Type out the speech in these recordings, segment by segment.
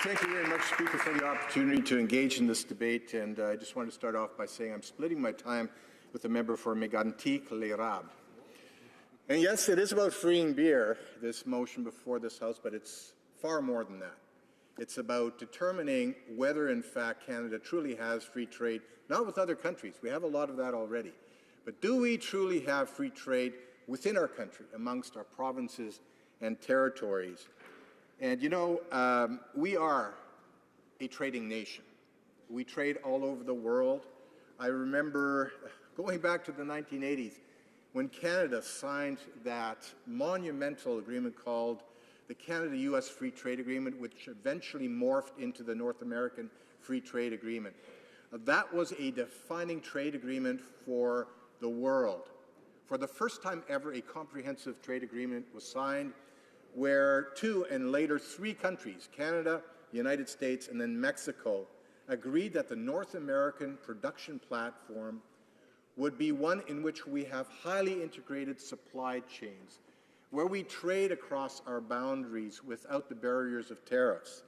Thank you very much, Speaker, for the opportunity to engage in this debate. And I just want to start off by saying I'm splitting my time with the member for Mégantic-l'Érable. And yes, it is about freeing beer, this motion before this House, but it's far more than that. It's about determining whether, in fact, Canada truly has free trade, not with other countries. We have a lot of that already. But do we truly have free trade within our country, amongst our provinces and territories? And you know, we are a trading nation. We trade all over the world. I remember going back to the 1980s when Canada signed that monumental agreement called the Canada-US Free Trade Agreement, which eventually morphed into the North American Free Trade Agreement. That was a defining trade agreement for the world. For the first time ever, a comprehensive trade agreement was signed where 2 and later 3 countries, Canada, the United States, and then Mexico, agreed that the North American production platform would be one in which we have highly integrated supply chains, where we trade across our boundaries without the barriers of tariffs.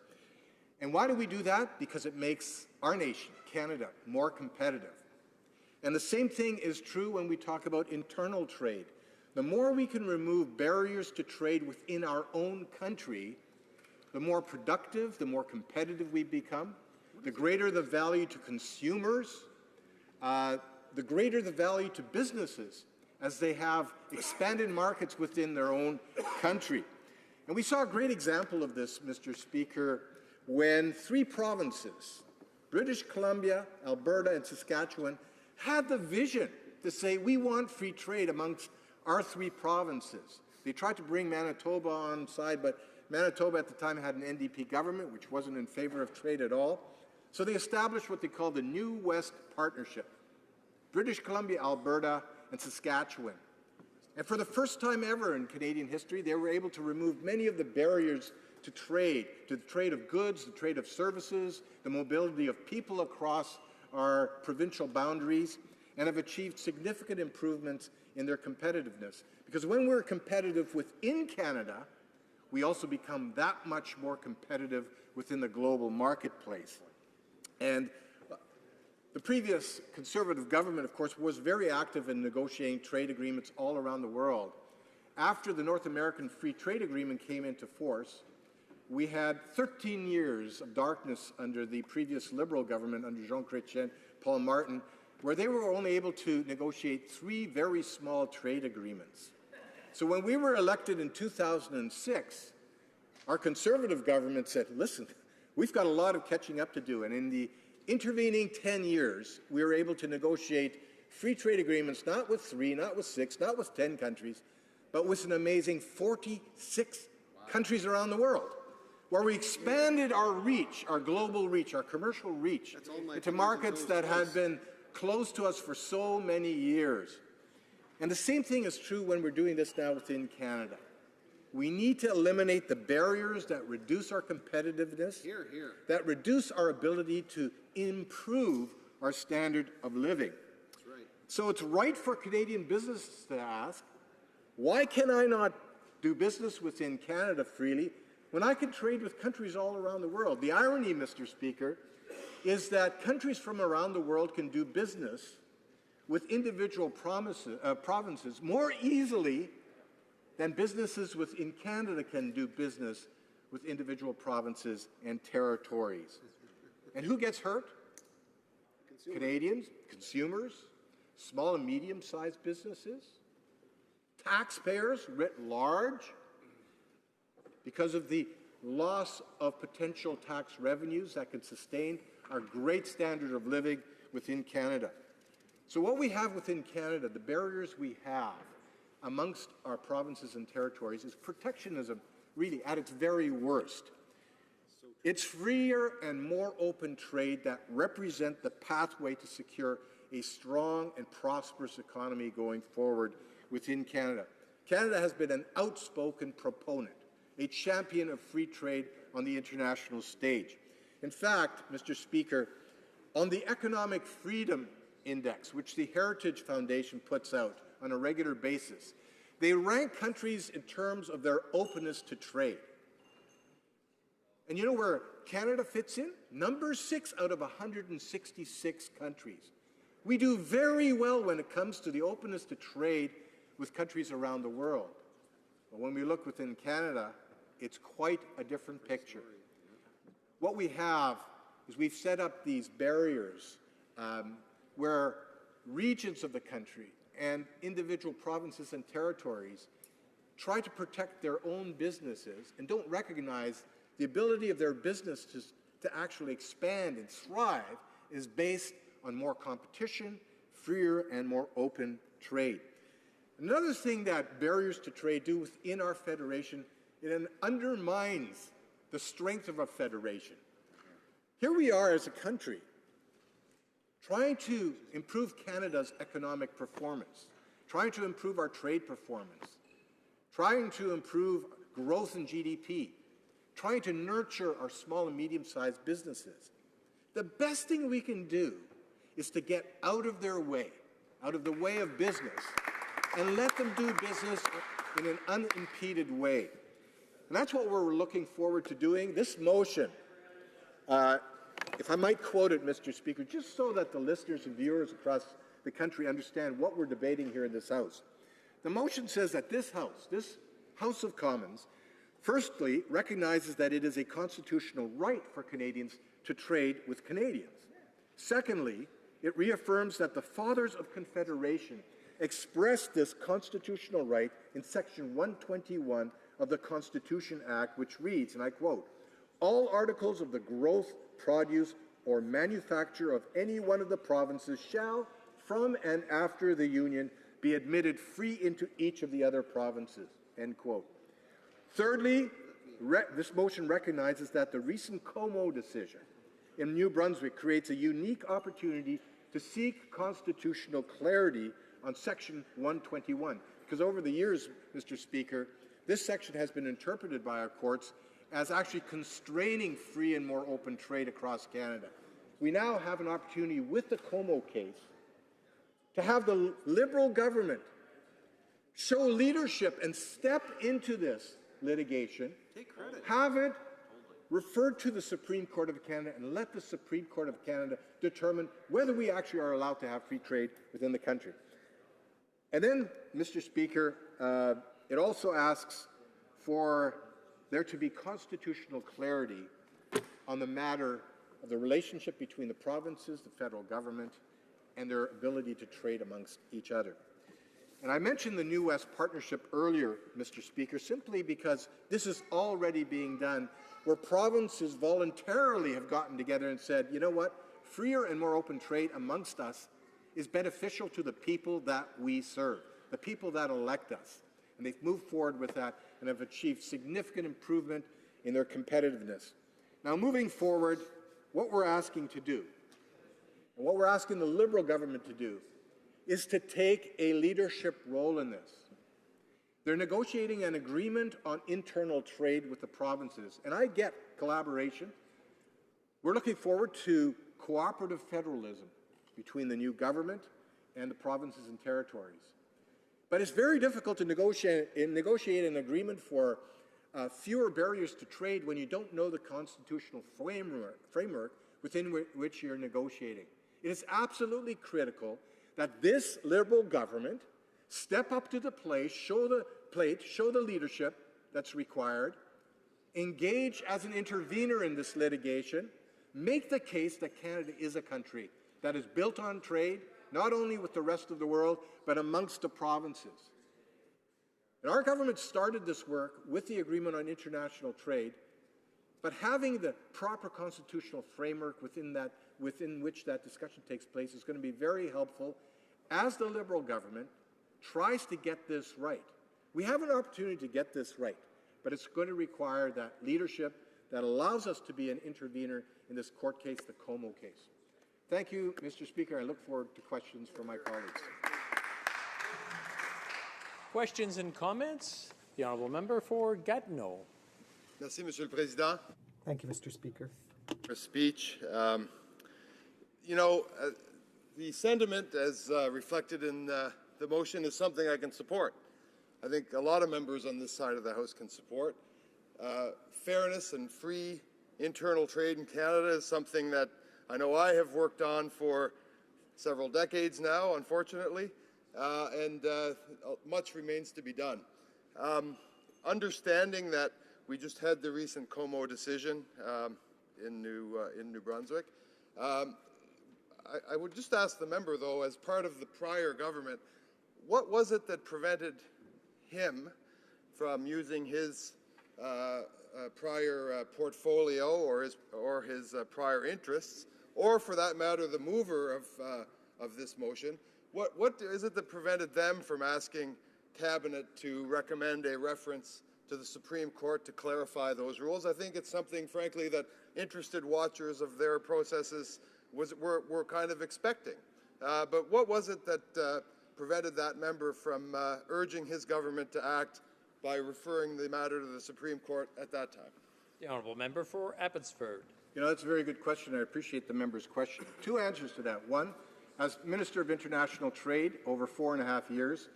And why do we do that? Because it makes our nation, Canada, more competitive. And the same thing is true when we talk about internal trade. The more we can remove barriers to trade within our own country, the more productive, the more competitive we become, the greater the value to consumers, the greater the value to businesses as they have expanded markets within their own country. And we saw a great example of this, Mr. Speaker, when 3 provinces, British Columbia, Alberta, and Saskatchewan, had the vision to say, we want free trade amongst our 3 provinces. They tried to bring Manitoba on side, but Manitoba at the time had an NDP government, which wasn't in favor of trade at all. So they established what they called the New West Partnership, British Columbia, Alberta, and Saskatchewan. And for the first time ever in Canadian history, they were able to remove many of the barriers to the trade of goods, the trade of services, the mobility of people across our provincial boundaries, and have achieved significant improvements in their competitiveness. Because when we're competitive within Canada, we also become that much more competitive within the global marketplace. And the previous Conservative government, of course, was very active in negotiating trade agreements all around the world. After the North American Free Trade Agreement came into force, we had 13 years of darkness under the previous Liberal government, under Jean Chrétien, Paul Martin, where they were only able to negotiate 3 very small trade agreements. So when we were elected in 2006, our Conservative government said, listen, we've got a lot of catching up to do. And in the intervening 10 years, we were able to negotiate free trade agreements, not with 3, not with 6, not with 10 countries, but with an amazing 46 countries around the world, where we expanded our reach, our global reach, our commercial reach, into markets that had been close to us for so many years. And the same thing is true when we're doing this now within Canada. We need to eliminate the barriers that reduce our competitiveness, that reduce our ability to improve our standard of living. That's right. So it's right for Canadian businesses to ask, why can I not do business within Canada freely when I can trade with countries all around the world? The irony, Mr. Speaker, is that countries from around the world can do business with individual provinces more easily than businesses within Canada can do business with individual provinces and territories. And who gets hurt? Canadians, consumers, small and medium-sized businesses, taxpayers writ large, because of the loss of potential tax revenues that can sustain our great standard of living within Canada. So what we have within Canada, the barriers we have amongst our provinces and territories, is protectionism, really, at its very worst. It's freer and more open trade that represent the pathway to secure a strong and prosperous economy going forward within Canada. Canada has been an outspoken proponent, a champion of free trade on the international stage. In fact, Mr. Speaker, on the Economic Freedom Index, which the Heritage Foundation puts out on a regular basis, they rank countries in terms of their openness to trade. And you know where Canada fits in? Number 6 out of 166 countries. We do very well when it comes to the openness to trade with countries around the world. But when we look within Canada, it's quite a different picture. What we have is we've set up these barriers where regions of the country and individual provinces and territories try to protect their own businesses and don't recognize the ability of their business to actually expand and thrive is based on more competition, freer and more open trade. Another thing that barriers to trade do within our federation, it undermines the strength of our federation. Here we are as a country trying to improve Canada's economic performance, trying to improve our trade performance, trying to improve growth in GDP, trying to nurture our small and medium-sized businesses. The best thing we can do is to get out of their way, out of the way of business, and let them do business in an unimpeded way. And that's what we're looking forward to doing. This motion, if I might quote it, Mr. Speaker, just so that the listeners and viewers across the country understand what we're debating here in this House. The motion says that this House of Commons, firstly, recognizes that it is a constitutional right for Canadians to trade with Canadians. Secondly, it reaffirms that the Fathers of Confederation expressed this constitutional right in Section 121 of the Constitution Act, which reads, and I quote, "All articles of the growth, produce, or manufacture of any one of the provinces shall, from and after the Union, be admitted free into each of the other provinces," end quote. Thirdly, this motion recognizes that the recent Como decision in New Brunswick creates a unique opportunity to seek constitutional clarity on Section 121. Because over the years, Mr. Speaker, this section has been interpreted by our courts as actually constraining free and more open trade across Canada. We now have an opportunity with the Como case to have the Liberal government show leadership and step into this litigation, have it referred to the Supreme Court of Canada and let the Supreme Court of Canada determine whether we actually are allowed to have free trade within the country. And then, Mr. Speaker, it also asks for there to be constitutional clarity on the matter of the relationship between the provinces, the federal government, and their ability to trade amongst each other. And I mentioned the New West Partnership earlier, Mr. Speaker, simply because this is already being done, where provinces voluntarily have gotten together and said, you know what, freer and more open trade amongst us is beneficial to the people that we serve, the people that elect us. And they've moved forward with that and have achieved significant improvement in their competitiveness. Now, moving forward, what we're asking to do, and what we're asking the Liberal government to do, is to take a leadership role in this. They're negotiating an agreement on internal trade with the provinces, and I get collaboration. We're looking forward to cooperative federalism between the new government and the provinces and territories. But it's very difficult to negotiate an agreement for fewer barriers to trade when you don't know the constitutional framework within which you're negotiating. It is absolutely critical that this Liberal government step up to the plate, show the leadership that's required, engage as an intervener in this litigation, make the case that Canada is a country that is built on trade, not only with the rest of the world, but amongst the provinces. And our government started this work with the Agreement on International Trade, but having the proper constitutional framework within which that discussion takes place is going to be very helpful as the Liberal government tries to get this right. We have an opportunity to get this right, but it's going to require that leadership that allows us to be an intervener in this court case, the Como case. Thank you, Mr. Speaker. I look forward to questions from my colleagues. Questions and comments? The Honourable Member for Gatineau. Merci, Monsieur le Président. Thank you, Mr. Speaker. For speech. The sentiment as reflected in the motion is something I can support. I think a lot of members on this side of the House can support. Fairness and free internal trade in Canada is something that I know I have worked on for several decades now, unfortunately, and much remains to be done. Understanding that we just had the recent Como decision in New Brunswick, I would just ask the member, though, as part of the prior government, what was it that prevented him from using his prior portfolio or his prior interests, or for that matter, the mover of this motion? What is it that prevented them from asking Cabinet to recommend a reference to the Supreme Court to clarify those rules? I think it's something, frankly, that interested watchers of their processes were kind of expecting. But what was it that prevented that member from urging his government to act by referring the matter to the Supreme Court at that time? The honourable member for Abbotsford. You know, that's a very good question. I appreciate the member's question. Two answers to that. One, as Minister of International Trade over 4.5 years,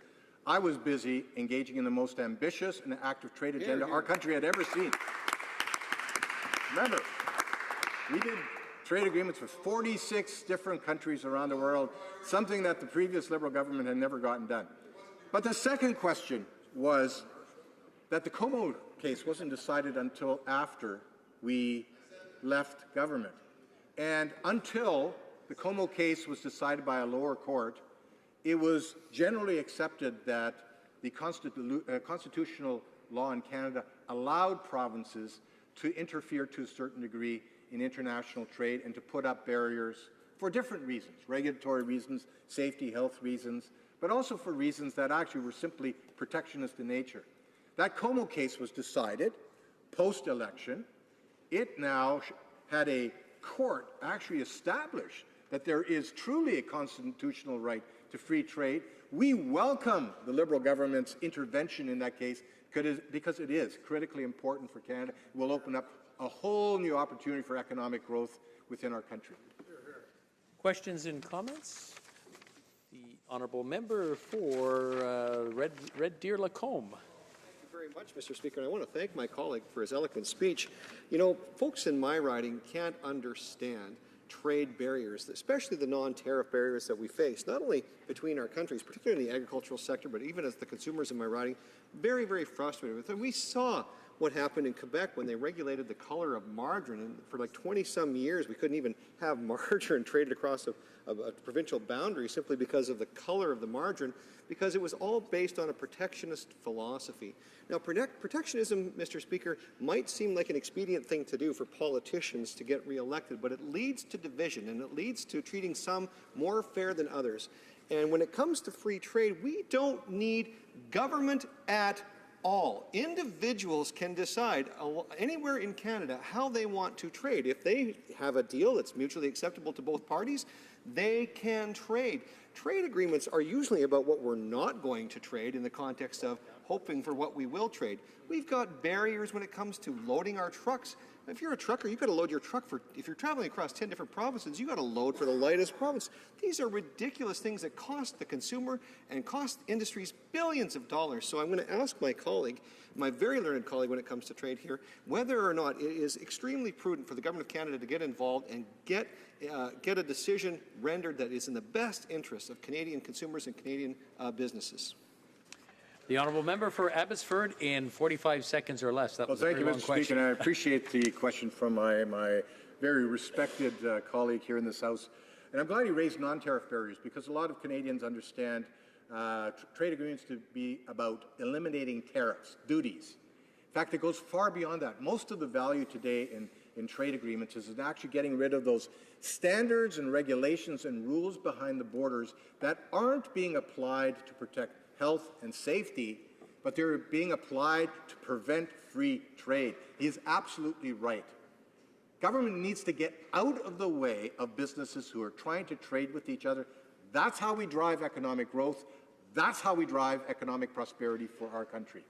I was busy engaging in the most ambitious and active trade agenda our country had ever seen. Remember, we did trade agreements with 46 different countries around the world, something that the previous Liberal government had never gotten done. But the second question was that the Como case wasn't decided until after we left government. And until the Como case was decided by a lower court, it was generally accepted that the constitutional law in Canada allowed provinces to interfere to a certain degree in international trade and to put up barriers for different reasons, regulatory reasons, safety, health reasons, but also for reasons that actually were simply protectionist in nature. That Como case was decided post-election. It now had a court actually establish that there is truly a constitutional right to free trade. We welcome the Liberal government's intervention in that case because it is critically important for Canada. It will open up a whole new opportunity for economic growth within our country. Questions and comments? The honourable member for Red Deer Lacombe. Very much, Mr. Speaker, and I want to thank my colleague for his eloquent speech. You know, folks in my riding can't understand trade barriers, especially the non-tariff barriers that we face, not only between our countries, particularly in the agricultural sector, but even as the consumers in my riding, very, very frustrated with it. And we saw what happened in Quebec when they regulated the color of margarine, and for like 20-some years we couldn't even have margarine traded across a provincial boundary simply because of the color of the margarine, because it was all based on a protectionist philosophy. Now, protectionism, Mr. Speaker, might seem like an expedient thing to do for politicians to get reelected, but it leads to division, and it leads to treating some more fair than others. And when it comes to free trade, we don't need government at all. Individuals can decide anywhere in Canada how they want to trade. If they have a deal that's mutually acceptable to both parties, they can trade. Trade agreements are usually about what we're not going to trade in the context of hoping for what we will trade. We've got barriers when it comes to loading our trucks. If you're a trucker, you've got to load your truck if you're traveling across 10 different provinces, you've got to load for the lightest province. These are ridiculous things that cost the consumer and cost industries billions of dollars. So I'm going to ask my colleague, my very learned colleague when it comes to trade here, whether or not it is extremely prudent for the Government of Canada to get involved and get a decision rendered that is in the best interest of Canadian consumers and Canadian businesses. The honourable member for Abbotsford in 45 seconds or less. That was Thank a you, very long Mr. question. Speaker, and I appreciate the question from my very respected colleague here in this House. And I'm glad he raised non-tariff barriers because a lot of Canadians understand trade agreements to be about eliminating tariffs, duties. In fact, it goes far beyond that. Most of the value today in trade agreements is in actually getting rid of those standards and regulations and rules behind the borders that aren't being applied to protect health and safety, but they're being applied to prevent free trade. He is absolutely right. Government needs to get out of the way of businesses who are trying to trade with each other. That's how we drive economic growth. That's how we drive economic prosperity for our country.